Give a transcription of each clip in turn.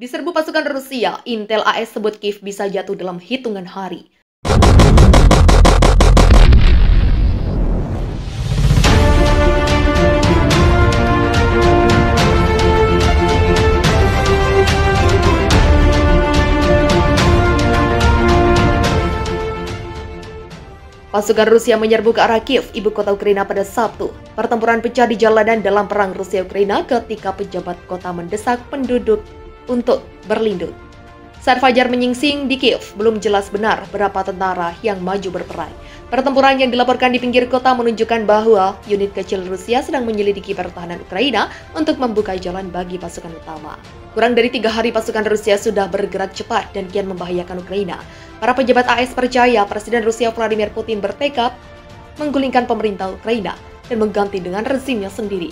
Diserbu pasukan Rusia, Intel AS sebut Kiev bisa jatuh dalam hitungan hari. Pasukan Rusia menyerbu ke arah Kiev, ibu kota Ukraina pada Sabtu. Pertempuran pecah di jalanan dalam perang Rusia-Ukraina ketika pejabat kota mendesak penduduk untuk berlindung. Saat fajar menyingsing di Kiev, belum jelas benar berapa tentara yang maju berperang. Pertempuran yang dilaporkan di pinggir kota menunjukkan bahwa unit kecil Rusia sedang menyelidiki pertahanan Ukraina untuk membuka jalan bagi pasukan utama. Kurang dari 3 hari pasukan Rusia sudah bergerak cepat dan kian membahayakan Ukraina. Para pejabat AS percaya Presiden Rusia Vladimir Putin bertekad menggulingkan pemerintah Ukraina dan mengganti dengan rezimnya sendiri.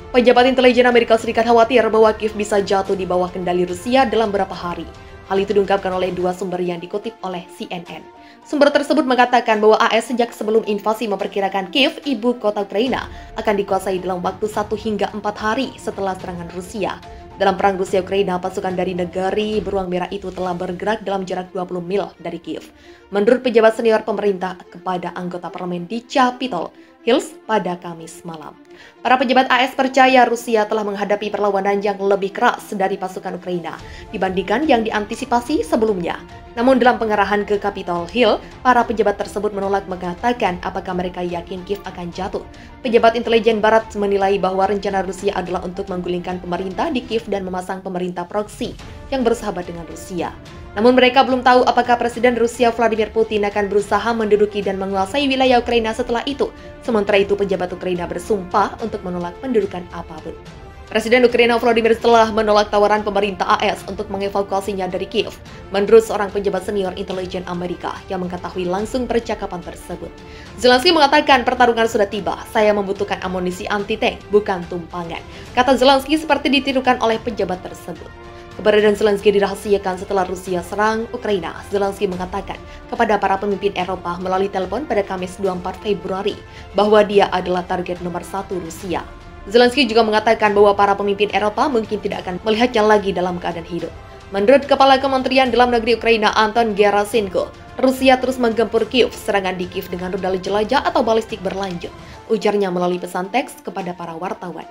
Pejabat intelijen Amerika Serikat khawatir bahwa Kiev bisa jatuh di bawah kendali Rusia dalam beberapa hari. Hal itu diungkapkan oleh 2 sumber yang dikutip oleh CNN. Sumber tersebut mengatakan bahwa AS sejak sebelum invasi memperkirakan Kiev, ibu kota Ukraina, akan dikuasai dalam waktu 1 hingga 4 hari setelah serangan Rusia. Dalam perang Rusia-Ukraina, pasukan dari negari beruang merah itu telah bergerak dalam jarak 20 mil dari Kiev. Menurut pejabat senior pemerintah kepada anggota parlemen di Capitol Hills pada Kamis malam. Para pejabat AS percaya Rusia telah menghadapi perlawanan yang lebih keras dari pasukan Ukraina dibandingkan yang diantisipasi sebelumnya. Namun dalam pengarahan ke Capitol Hill, para pejabat tersebut menolak mengatakan apakah mereka yakin Kiev akan jatuh. Pejabat intelijen Barat menilai bahwa rencana Rusia adalah untuk menggulingkan pemerintah di Kiev dan memasang pemerintah proksi yang bersahabat dengan Rusia. Namun mereka belum tahu apakah Presiden Rusia Vladimir Putin akan berusaha menduduki dan menguasai wilayah Ukraina setelah itu. Sementara itu pejabat Ukraina bersumpah untuk menolak pendudukan apapun. Presiden Ukraina Volodymyr telah menolak tawaran pemerintah AS untuk mengevakuasinya dari Kiev, menurut seorang pejabat senior intelijen Amerika yang mengetahui langsung percakapan tersebut. Zelensky mengatakan pertarungan sudah tiba, saya membutuhkan amunisi anti-tank, bukan tumpangan. Kata Zelensky seperti ditirukan oleh pejabat tersebut. Keberadaan Zelensky dirahasiakan setelah Rusia serang Ukraina. Zelensky mengatakan kepada para pemimpin Eropa melalui telepon pada Kamis 24 Februari bahwa dia adalah target nomor 1 Rusia. Zelensky juga mengatakan bahwa para pemimpin Eropa mungkin tidak akan melihatnya lagi dalam keadaan hidup. Menurut Kepala Kementerian Dalam Negeri Ukraina Anton Gerasimko, Rusia terus menggempur Kiev. Serangan di Kiev dengan rudal jelajah atau balistik berlanjut, ujarnya melalui pesan teks kepada para wartawan.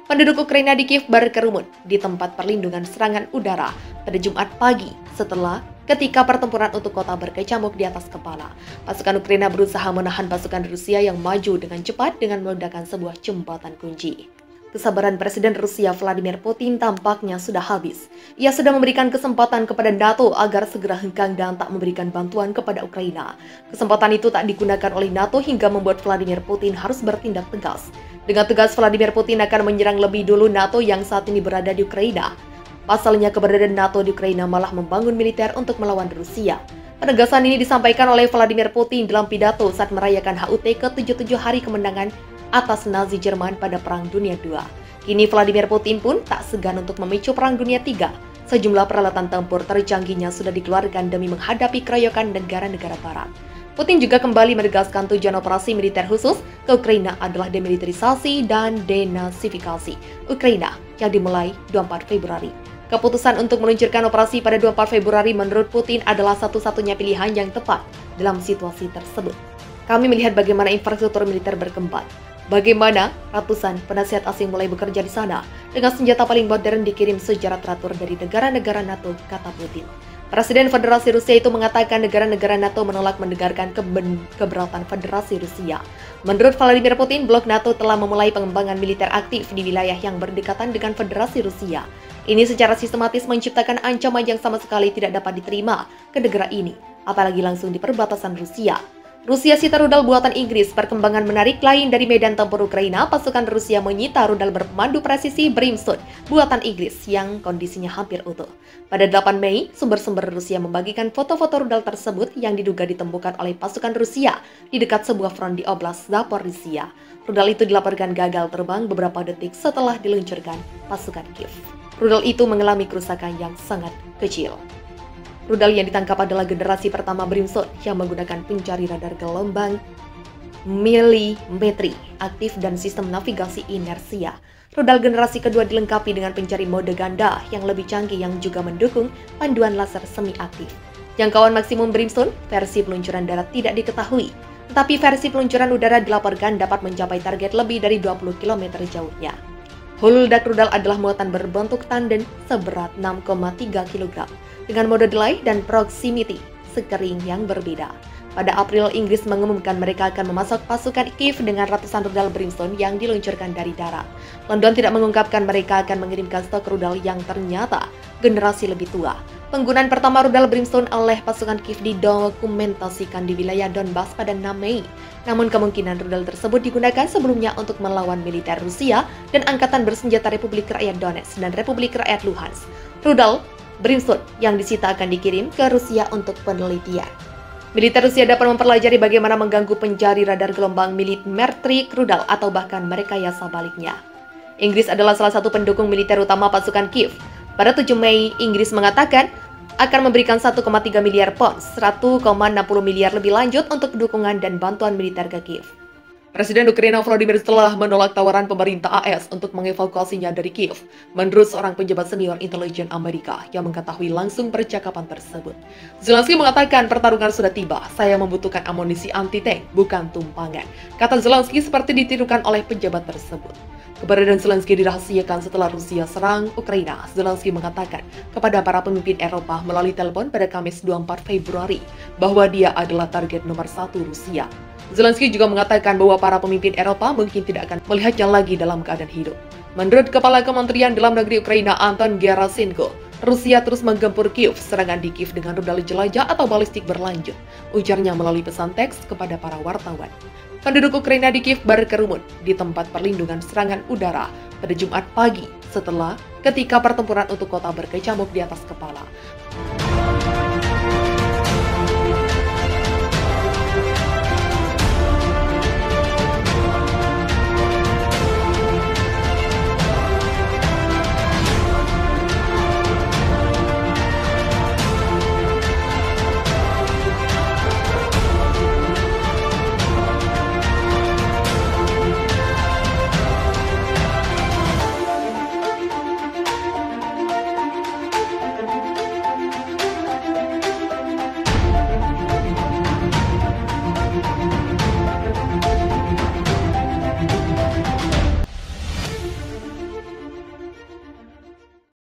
Penduduk Ukraina di Kiev berkerumun di tempat perlindungan serangan udara pada Jumat pagi ketika pertempuran untuk kota berkecamuk di atas kepala. Pasukan Ukraina berusaha menahan pasukan Rusia yang maju dengan cepat dengan meledakkan sebuah jembatan kunci. Kesabaran Presiden Rusia Vladimir Putin tampaknya sudah habis. Ia sudah memberikan kesempatan kepada NATO agar segera hengkang dan tak memberikan bantuan kepada Ukraina. Kesempatan itu tak digunakan oleh NATO hingga membuat Vladimir Putin harus bertindak tegas. Dengan tegas, Vladimir Putin akan menyerang lebih dulu NATO yang saat ini berada di Ukraina. Pasalnya, keberadaan NATO di Ukraina malah membangun militer untuk melawan Rusia. Penegasan ini disampaikan oleh Vladimir Putin dalam pidato saat merayakan HUT ke-77 hari kemenangan atas Nazi Jerman pada Perang Dunia II. Kini Vladimir Putin pun tak segan untuk memicu Perang Dunia III. Sejumlah peralatan tempur tercanggihnya sudah dikeluarkan demi menghadapi keroyokan negara-negara barat. Putin juga kembali menegaskan tujuan operasi militer khusus ke Ukraina adalah demilitarisasi dan denasifikasi Ukraina yang dimulai 24 Februari. Keputusan untuk meluncurkan operasi pada 24 Februari menurut Putin adalah satu-satunya pilihan yang tepat dalam situasi tersebut. Kami melihat bagaimana infrastruktur militer berkembang, bagaimana ratusan penasihat asing mulai bekerja di sana dengan senjata paling modern dikirim secara teratur dari negara-negara NATO, kata Putin. Presiden Federasi Rusia itu mengatakan negara-negara NATO menolak mendengarkan keberatan Federasi Rusia. Menurut Vladimir Putin, blok NATO telah memulai pengembangan militer aktif di wilayah yang berdekatan dengan Federasi Rusia. Ini secara sistematis menciptakan ancaman yang sama sekali tidak dapat diterima ke negara ini, apalagi langsung di perbatasan Rusia. Rusia sita rudal buatan Inggris. Perkembangan menarik lain dari medan tempur Ukraina, pasukan Rusia menyita rudal berpemandu presisi Brimstone buatan Inggris yang kondisinya hampir utuh. Pada 8 Mei, sumber-sumber Rusia membagikan foto-foto rudal tersebut yang diduga ditemukan oleh pasukan Rusia di dekat sebuah front di Oblast Zaporizhia. Rudal itu dilaporkan gagal terbang beberapa detik setelah diluncurkan pasukan Kiev. Rudal itu mengalami kerusakan yang sangat kecil. Rudal yang ditangkap adalah generasi pertama Brimstone yang menggunakan pencari radar gelombang milimetri aktif dan sistem navigasi inersia. Rudal generasi kedua dilengkapi dengan pencari mode ganda yang lebih canggih yang juga mendukung panduan laser semi-aktif. Jangkauan maksimum Brimstone versi peluncuran darat tidak diketahui, tetapi versi peluncuran udara dilaporkan dapat mencapai target lebih dari 20 km jauhnya. Hull dak rudal adalah muatan berbentuk tandem seberat 6,3 kg dengan mode delay dan proximity sekering yang berbeda. Pada April, Inggris mengumumkan mereka akan memasok pasukan Kiev dengan ratusan rudal Brimstone yang diluncurkan dari darat. London tidak mengungkapkan mereka akan mengirimkan stok rudal yang ternyata generasi lebih tua. Penggunaan pertama rudal Brimstone oleh pasukan Kiev didokumentasikan di wilayah Donbas pada 6 Mei. Namun kemungkinan rudal tersebut digunakan sebelumnya untuk melawan militer Rusia dan Angkatan Bersenjata Republik Rakyat Donetsk dan Republik Rakyat Luhansk. Rudal Brimstone yang disita akan dikirim ke Rusia untuk penelitian. Militer Rusia dapat mempelajari bagaimana mengganggu pencari radar gelombang milimetri rudal atau bahkan merekayasa baliknya. Inggris adalah salah satu pendukung militer utama pasukan Kiev. Pada 7 Mei, Inggris mengatakan akan memberikan 1,3 miliar pounds, 1,60 miliar lebih lanjut untuk dukungan dan bantuan militer ke Kiev. Presiden Ukraina Volodymyr telah menolak tawaran pemerintah AS untuk mengevakuasinya dari Kiev, menurut seorang pejabat senior intelijen Amerika yang mengetahui langsung percakapan tersebut. Zelensky mengatakan pertarungan sudah tiba, saya membutuhkan amunisi anti-tank, bukan tumpangan, kata Zelensky seperti ditirukan oleh pejabat tersebut. Keberadaan Zelensky dirahasiakan setelah Rusia serang Ukraina. Zelensky mengatakan kepada para pemimpin Eropa melalui telepon pada Kamis 24 Februari bahwa dia adalah target nomor 1 Rusia. Zelensky juga mengatakan bahwa para pemimpin Eropa mungkin tidak akan melihatnya lagi dalam keadaan hidup. Menurut Kepala Kementerian Dalam Negeri Ukraina Anton Gerasimko, Rusia terus menggempur Kiev, serangan di Kiev dengan rudal jelajah atau balistik berlanjut, ujarnya melalui pesan teks kepada para wartawan. Penduduk Ukraina di Kiev berkerumun di tempat perlindungan serangan udara pada Jumat pagi ketika pertempuran untuk kota berkecamuk di atas kepala.